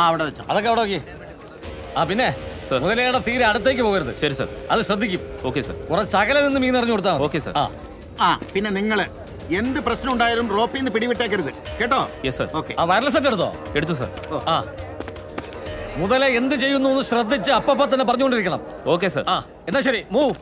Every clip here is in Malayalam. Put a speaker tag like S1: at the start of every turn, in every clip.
S1: അവിടെ വെച്ചോ.
S2: അതൊക്കെ അവിടെ നോക്കി. പിന്നെ മുതലയുടെ തീരെ അടുത്തേക്ക് പോകരുത്.
S3: ശരി സർ,
S2: അത് ശ്രദ്ധിക്കും.
S3: Okay sir.
S2: കുറച്ച് അകലെ നിന്ന് മീൻ എറിഞ്ഞു കൊടുത്താൽ.
S3: Okay sir.
S1: പിന്നെ നിങ്ങള് എന്ത് പ്രശ്നം ഉണ്ടായാലും റോപ്പിൽ നിന്ന് പിടിവിട്ടേക്കരുത് കേട്ടോ.
S3: Yes sir.
S1: Okay.
S2: Wireless set എടുത്തോ?
S3: എടുത്തു സർ.
S2: മുതല എന്ത് ചെയ്യുന്നു എന്ന് ശ്രദ്ധിച്ച് അപ്പപ്പ തന്നെ പറഞ്ഞുകൊണ്ടിരിക്കണം.
S3: Okay sir.
S2: എന്നാ ശരി, മൂവ്.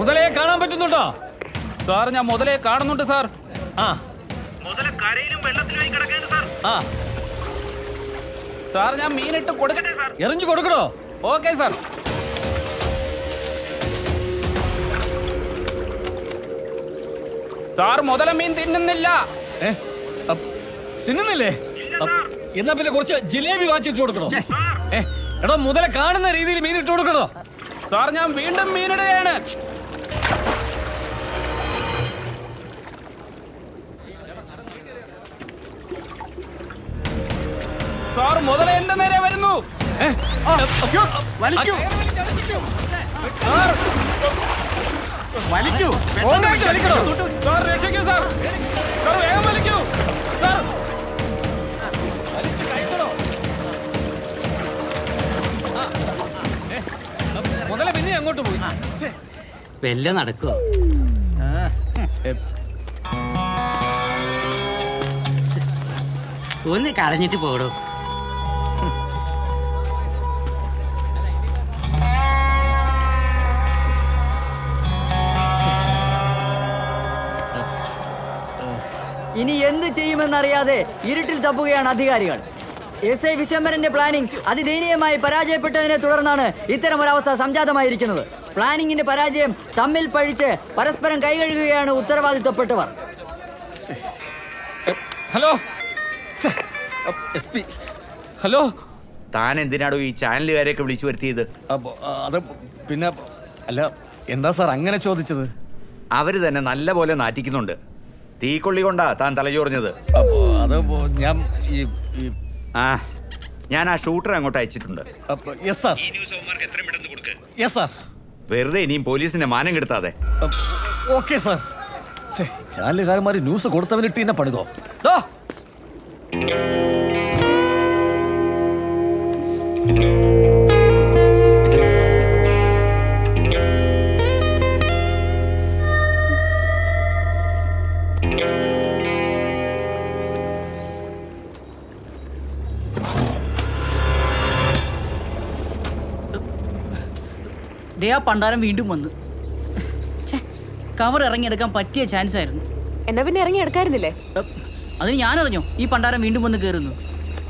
S2: മുതലയെ കാണാൻ പറ്റുന്നുണ്ടോ?
S3: സാർ ഞാൻ മുതലയെ കാണുന്നുണ്ട് സാർ. സാർ ഞാൻ മീനിട്ട് കൊടുക്കട്ടെ സാർ?
S2: എറിഞ്ഞു കൊടുക്കണോ?
S3: Okay sir. സാർ മുതല മീൻ തിന്നുന്നില്ല.
S2: തിന്നുന്നില്ലേ? എന്നാ പിന്നെ കുറച്ച് ജിലേബി വാങ്ങിച്ചിട്ട് കൊടുക്കണോ? എടോ മുതല കാണുന്ന രീതിയിൽ മീൻ ഇട്ട് കൊടുക്കണോ?
S3: സാർ ഞാൻ വീണ്ടും മീനിടുകയാണ്. സാർ മുതല എന്റെ നേരെ വരുന്നു. സാർ രക്ഷിക്കൂ സാർ. സാർ വേഗം വലിക്കൂ സാർ.
S2: മുതല പിന്നെ അങ്ങോട്ട് പോയി.
S4: വല്ല നടക്കോ? ഒന്ന് കളഞ്ഞിട്ട് പോടോ.
S5: ഇനി എന്ത് ചെയ്യുമെന്നറിയാതെ ഇരുട്ടിൽ തപ്പുകയാണ് അധികാരികൾ. എസ്.ഐ. വിശ്വംഭരന്റെ പ്ലാനിംഗ് അതിദയനീയമായി പരാജയപ്പെട്ടതിനെ തുടർന്നാണ് ഇത്തരമൊരവസ്ഥ സംജാതമായിരിക്കുന്നത്. പ്ലാനിങ്ങിന്റെ പരാജയം തമ്മിൽ പഴിച്ച് പരസ്പരം കൈകഴുകുകയാണ് ഉത്തരവാദിത്തപ്പെട്ടവർ.
S2: ഹലോ ഹലോ,
S6: താൻ എന്തിനാടോ ഈ ചാനലുകാരെയൊക്കെ വിളിച്ചു വരുത്തിയത്?
S2: അത് പിന്നെ അല്ല, എന്താ സാർ അങ്ങനെ ചോദിച്ചത്?
S6: അവര് തന്നെ നല്ല പോലെ നാറ്റിക്കുന്നുണ്ട്. തീക്കൊള്ളി കൊണ്ടാ താൻ തലചോറിഞ്ഞത്. ഞാൻ ആ ഷൂട്ടർ അങ്ങോട്ട് അയച്ചിട്ടുണ്ട്. വെറുതെ ഇനിയും പോലീസിന്റെ മാനം കെടുത്താതെ.
S2: Okay sir. ചാനലുകാരന്മാര് ന്യൂസ് കൊടുത്തവനിട്ട് തന്നെ പണിതോ?
S5: പണ്ടാരം വീണ്ടും വന്നു. കവർ ഇറങ്ങിയെടുക്കാൻ പറ്റിയ ചാൻസ് ആയിരുന്നു.
S7: എന്നാ പിന്നെ ഇറങ്ങി എടുക്കായിരുന്നില്ലേ?
S5: അതിന് ഞാനറിഞ്ഞോ ഈ പണ്ടാരം വീണ്ടും വന്ന് കയറുന്നു.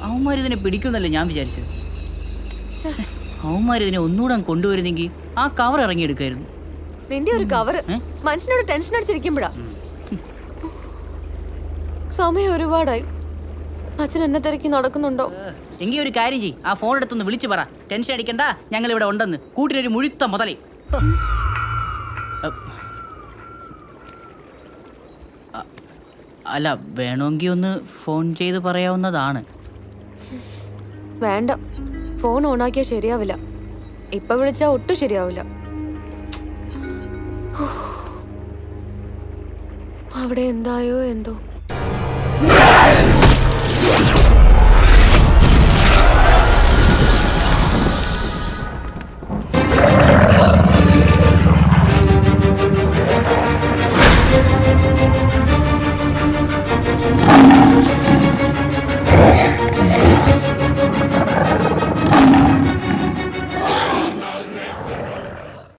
S5: അവന്മാരിതിനെ പിടിക്കുന്നല്ലേ ഞാൻ വിചാരിച്ചു. അവന്മാരിതിനെ ഒന്നുകൂടെ കൊണ്ടുവരുന്നെങ്കിൽ ആ കവർ ഇറങ്ങിയെടുക്കായിരുന്നു.
S7: നിന്റെ ഒരു കവർ മനുഷ്യനോട് ടെൻഷൻ അടിച്ചിരിക്കുമ്പോഴാ. സമയം ഒരുപാടായി. അച്ഛൻ എന്നെ തിരക്കി നടക്കുന്നുണ്ടോ?
S5: എങ്കിൽ ഒരു കാര്യം ചെയ്യ്, ആ ഫോൺ എടുത്തൊന്ന് വിളിച്ചു പറ. ടെൻഷൻ അടിക്കണ്ട, ഞങ്ങൾ ഇവിടെ ഉണ്ടെന്ന്. കൂട്ടിനൊരു മുഴുത്ത മുതലേ. അല്ല, വേണമെങ്കിൽ ഒന്ന് ഫോൺ ചെയ്ത് പറയാവുന്നതാണ്.
S7: വേണ്ട, ഫോൺ ഓണാക്കിയാൽ ശരിയാവില്ല. ഇപ്പൊ വിളിച്ചാ ഒട്ടും ശരിയാവില്ല. അവിടെ എന്തായോ എന്തോ.